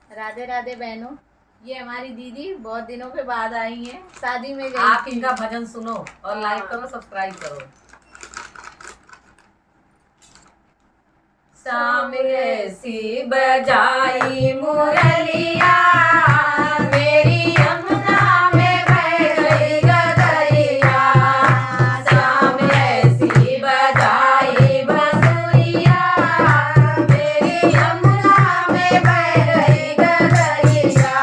राधे राधे बहनों। ये हमारी दीदी बहुत दिनों के बाद आई हैं, शादी में गई आप थी। इनका भजन सुनो और लाइक करो, सब्सक्राइब करो। शाम ऐसी बजाई मुरलिया, मेरी यमुना में बह गई गगरिया। शाम ऐसी बजाई बंसुरिया, मेरी यमुना में बह गई गगरिया।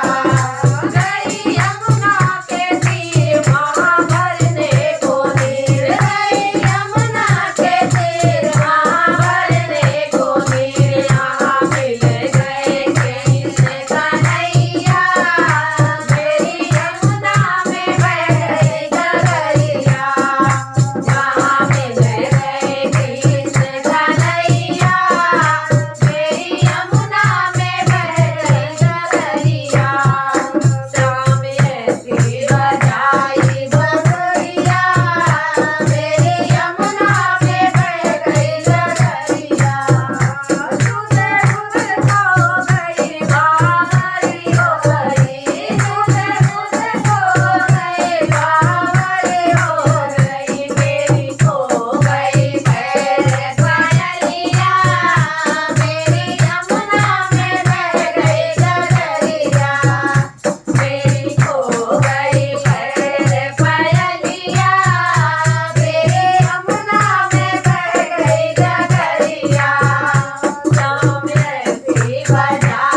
गई यमुना के तीर वहाँ भरने को नीर, गई यमुना के तीर वहाँ भरने को नीर। यहाँ मिल गए कृष्ण कन्हैया, मेरी यमुना में बह गई गगरिया। यहाँ मिल गए कृष्ण कन्हैया, मेरी यमुना में बह गई गगरिया। शाम ऐसी बजाई बंसुरिया, मेरी यमुना में बह गई गगरिया। तुझे मुझको गई बावरी हो गई, तुझे मुझको गई बावरी हो गई। मेरी खो गई पैर पायलिया, मेरी यमुना में बह गई गगरिया। मेरी खो गई पैर पायलिया, मेरी यमुना में बह गई गगरिया। शाम ऐसी बजाई